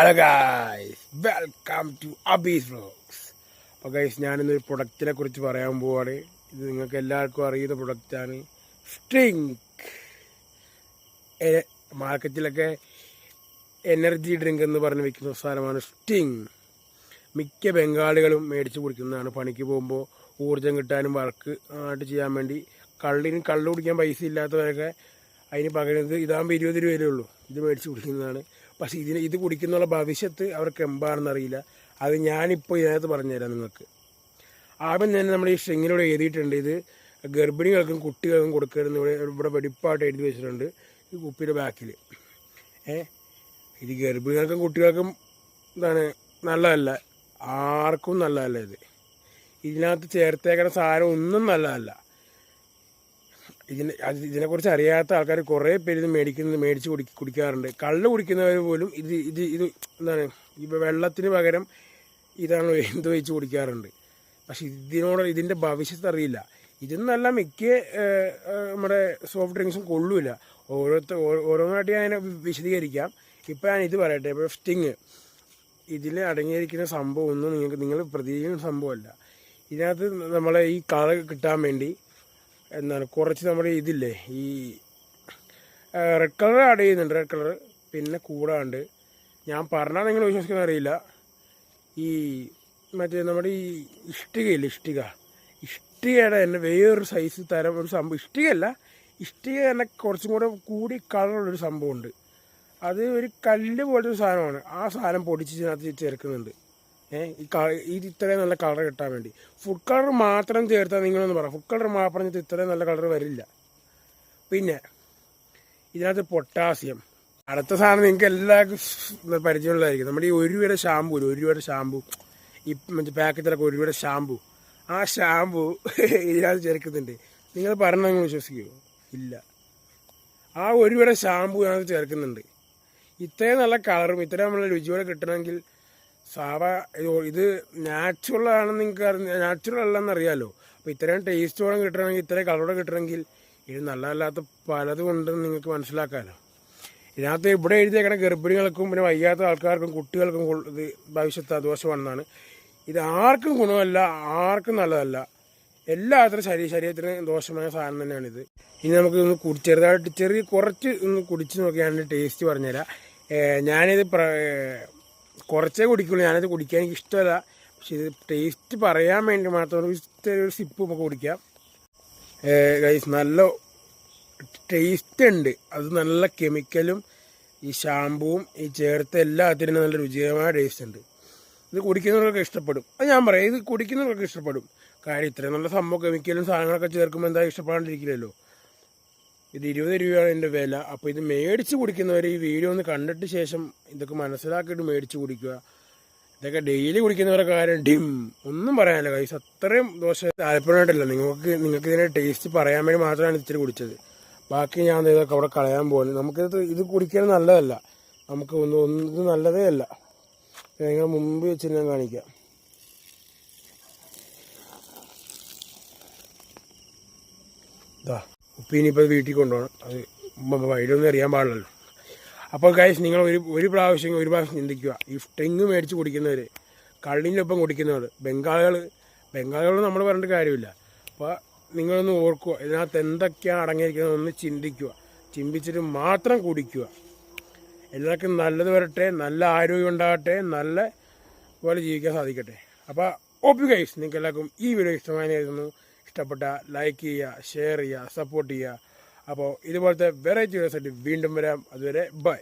Hello guys, welcome to Abi's vlogs. അപ്പോൾ guys, ഞാനിന്നൊരു പ്രൊഡക്റ്റിനെ കുറിച്ച് പറയാൻ പോവാണ്. ഇത് നിങ്ങൾക്ക് എല്ലാവർക്കും അറിയുന്ന പ്രൊഡക്റ്റാണ് സ്ട്രിങ്. മാർക്കറ്റിലൊക്കെ എനർജി ഡ്രിങ്ക് എന്ന് പറഞ്ഞ് വിൽക്കുന്ന സാധനമാണ് സ്റ്റിങ്. മിക്ക ബംഗാളികളും മേടിച്ച് കുടിക്കുന്നതാണ്. പണിക്ക് പോകുമ്പോൾ ഊർജ്ജം കിട്ടാനും വർക്ക് ആയിട്ട് ചെയ്യാൻ വേണ്ടി. കള്ള് കുടിക്കാൻ പൈസ ഇല്ലാത്തവരൊക്കെ അതിന് പകരം ഇതാകുമ്പോൾ 20 രൂപയേ ഉള്ളൂ. ഇത് മേടിച്ച് കുടിക്കുന്നതാണ്. പക്ഷേ ഇത് കുടിക്കുന്നുള്ള ഭവിഷ്യത്ത് അവർക്ക് എന്താണെന്നറിയില്ല. അത് ഞാനിപ്പോൾ ഇതിനകത്ത് പറഞ്ഞുതരാം നിങ്ങൾക്ക്. ആദ്യം തന്നെ നമ്മൾ ഈ സ്ട്രിങ്ങിലൂടെ എഴുതിയിട്ടുണ്ട്, ഇത് ഗർഭിണികൾക്കും കുട്ടികൾക്കും കൊടുക്കരുതെന്ന് ഇവിടെ വെടിപ്പായിട്ട് എഴുതി വെച്ചിട്ടുണ്ട് ഈ കുപ്പിയുടെ ബാക്കിൽ. ഇത് ഗർഭിണികൾക്കും കുട്ടികൾക്കും നല്ലതല്ല, ആർക്കും നല്ലതല്ല. ഇതിനകത്ത് ചേർത്തേക്കുന്ന സാധനം ഒന്നും നല്ലതല്ല. ഇതിനെക്കുറിച്ച് അറിയാത്ത ആൾക്കാർ കുറേ പേര് ഇത് മേടിച്ച് കുടിക്കാറുണ്ട്. കള്ള് കുടിക്കുന്നവർ പോലും ഇത് ഈ വെള്ളത്തിന് പകരം ഇതാണ് എന്ത് വെച്ച് കുടിക്കാറുണ്ട്. പക്ഷെ ഇതിൻ്റെ ഭവിഷ്യത്ത് അറിയില്ല. ഇതെന്നല്ല മിക്ക നമ്മുടെ സോഫ്റ്റ് ഡ്രിങ്ക്സും കൊള്ളൂല. ഓരോന്നായിട്ട് ഞാൻ വിശദീകരിക്കാം. ഇപ്പം ഞാൻ ഇത് പറയട്ടെ. ഇപ്പോൾ സ്റ്റിങ്, ഇതിൽ അടങ്ങിയിരിക്കുന്ന സംഭവം ഒന്നും നിങ്ങൾ പ്രതീക്ഷിക്കുന്ന സംഭവമല്ല. ഇതിനകത്ത് നമ്മളെ ഈ കളർ കിട്ടാൻ വേണ്ടി കുറച്ച് നമ്മുടെ ഇതില്ലേ, ഈ റെഡ് കളർ ആഡ് ചെയ്യുന്നുണ്ട്. റെഡ് കളർ പിന്നെ കൂടാണ്ട് ഞാൻ പറഞ്ഞാൽ നിങ്ങൾ വിശ്വസിക്കുന്ന അറിയില്ല, ഈ മറ്റേ നമ്മുടെ ഈ ഇഷ്ടികയില്ലേ, ഇഷ്ടികയുടെ തന്നെ വേറൊരു സൈസ് തരം ഒരു സംഭവം. ഇഷ്ടിക തന്നെ കുറച്ചും കൂടി കളറുള്ളൊരു സംഭവമുണ്ട്. അത് ഒരു കല്ല് പോലത്തെ ഒരു സാധനമാണ്. ആ സാധനം പൊടിച്ചതിനകത്ത് ചേർക്കുന്നുണ്ട്. ഇത് ഇത്രയും നല്ല കളർ കിട്ടാൻ വേണ്ടി. ഫുഡ് കളർ മാത്രം ചേർത്താൽ നിങ്ങളൊന്ന് പറയാം, ഫുഡ് കളർ മാത്രം ഇത്രയും നല്ല കളർ വരില്ല. പിന്നെ ഇതിനകത്ത് പൊട്ടാസ്യം. അടുത്ത സാധനം നിങ്ങൾക്ക് എല്ലാവർക്കും പരിചയമുള്ളതായിരിക്കും. നമ്മുടെ ഈ 1 രൂപയുടെ ഷാമ്പു, ഈ മറ്റേ പാക്കറ്റിലൊക്കെ 1 രൂപയുടെ ഷാമ്പു, ആ ഷാമ്പു ഇതിനകത്ത് ചേർക്കുന്നുണ്ട്. നിങ്ങൾ പറഞ്ഞാൽ നിങ്ങൾ വിശ്വസിക്കുമോ? ഇല്ല. ആ 1 രൂപയുടെ ഷാമ്പു ഇതിനകത്ത് ചേർക്കുന്നുണ്ട്. ഇത്രയും നല്ല കളറും ഇത്രയും നല്ല രുചിയോടെ കിട്ടണമെങ്കിൽ ഇത് നാച്ചുറൽ ആണെന്ന് നിങ്ങൾക്ക് നാച്ചുറൽ അല്ലെന്ന് അറിയാമല്ലോ. അപ്പോൾ ഇത്രയും ടേസ്റ്റോടെ കിട്ടണമെങ്കിൽ, ഇത്രയും കളറോടെ കിട്ടണമെങ്കിൽ ഇത് നല്ലതല്ലാത്ത പലതും ഉണ്ടെന്ന് നിങ്ങൾക്ക് മനസ്സിലാക്കാമല്ലോ. ഇതിനകത്ത് ഇവിടെ എഴുതിയേക്കണ ഗർഭിണികൾക്കും പിന്നെ വയ്യാത്ത ആൾക്കാർക്കും കുട്ടികൾക്കും ഇത് ഭവിഷ്യത്ത് ദോഷമാണെന്നാണ്. ഇത് ആർക്കും ഗുണമല്ല, ആർക്കും നല്ലതല്ല. എല്ലാത്തിനും ശരീരത്തിന് ദോഷമായ സാധനം തന്നെയാണിത്. ഇനി നമുക്ക് ചെറുതായിട്ട് കുറച്ച് കുടിച്ച് നോക്കിയാണ് ടേസ്റ്റ് പറഞ്ഞുതരാം. ഞാനിത് കുറച്ചേ കുടിക്കുള്ളൂ. ഞാനത് കുടിക്കാൻ എനിക്ക് ഇഷ്ടമല്ല. പക്ഷെ ഇത് ടേസ്റ്റ് പറയാൻ വേണ്ടി മാത്രം ഒരു സിപ്പ് നമുക്ക് കുടിക്കാം. ഗൈസ്, നല്ല ടേസ്റ്റ് ഉണ്ട്. അത് നല്ല കെമിക്കലും ഈ ഷാമ്പുവും ഈ ചേർത്ത് എല്ലാത്തിനും നല്ല രുചികരമായ ടേസ്റ്റ് ഉണ്ട്. ഇത് കുടിക്കുന്നവർക്ക് ഇഷ്ടപ്പെടും. അത് ഞാൻ പറയാം, ഇത് കുടിക്കുന്നവർക്ക് ഇഷ്ടപ്പെടും. കാര്യം ഇത്രയും നല്ല സംഭവം കെമിക്കലും സാധനങ്ങളൊക്കെ ചേർക്കുമ്പോൾ എന്താ ഇഷ്ടപ്പെടാണ്ടിരിക്കില്ലല്ലോ. ഇത് 20 രൂപയാണ് ഇതിൻ്റെ വില. അപ്പോൾ ഇത് മേടിച്ച് കുടിക്കുന്നവർ ഈ വീഡിയോ ഒന്ന് കണ്ടിട്ട് ശേഷം ഇതൊക്കെ മനസ്സിലാക്കിയിട്ട് മേടിച്ച് കുടിക്കുക. ഇതൊക്കെ ഡെയിലി കുടിക്കുന്നവരുടെ കാര്യം ഒന്നും പറയാനില്ല കൈസ്. അത്രയും ദോഷം താല്പര്യമായിട്ടില്ല. നിങ്ങൾക്ക് ഇതിൻ്റെ ടേസ്റ്റ് പറയാൻ വേണ്ടി മാത്രമാണ് ഇത്തിരി കുടിച്ചത്. ബാക്കി ഞാൻ ഇതൊക്കെ അവിടെ കളയാൻ പോകുന്നത്. ഇത് കുടിക്കാൻ നല്ലതല്ല. ഇത് നല്ലതേ അല്ല. നിങ്ങൾ മുമ്പ് വെച്ച് ഞാൻ കാണിക്കാം. ഇതാ ഉപ്പി. ഇനിയിപ്പോൾ വീട്ടിൽ കൊണ്ടുപോകണം. അത് വൈകിട്ടൊന്നും അറിയാൻ പാടില്ലല്ലോ. അപ്പോൾ ഗൈസ്, നിങ്ങൾ ഒരു പ്രാവശ്യം ചിന്തിക്കുക. ഈ സ്ട്രിങ് മേടിച്ച് കുടിക്കുന്നവർ, കള്ളിൻ്റെ ഒപ്പം കുടിക്കുന്നവർ, ബംഗാളികൾ നമ്മൾ പറഞ്ഞിട്ട് കാര്യമില്ല. അപ്പോൾ നിങ്ങളൊന്ന് ഓർക്കുക, ഇതിനകത്ത് എന്തൊക്കെയാണ് അടങ്ങിയിരിക്കുന്നതെന്ന് ചിന്തിക്കുക. ചിന്തിച്ചിട്ട് മാത്രം കുടിക്കുക. എല്ലാവർക്കും നല്ലത് വരട്ടെ, നല്ല ആരോഗ്യം ഉണ്ടാകട്ടെ, നല്ല പോലെ ജീവിക്കാൻ സാധിക്കട്ടെ. അപ്പോൾ ഓപ്പി ഗൈസ്, നിങ്ങൾക്ക് എല്ലാവർക്കും ഈ വീഡിയോ ഇഷ്ടമായിരുന്നു. ഇഷ്ടപ്പെട്ട ലൈക്ക് ചെയ്യുക, ഷെയർ ചെയ്യുക, സപ്പോർട്ട് ചെയ്യുക. അപ്പോൾ ഇതുപോലത്തെ വെറൈറ്റി വീഡിയോസ് ആയിട്ട് വീണ്ടും വരാം. അതുവരെ ബൈ.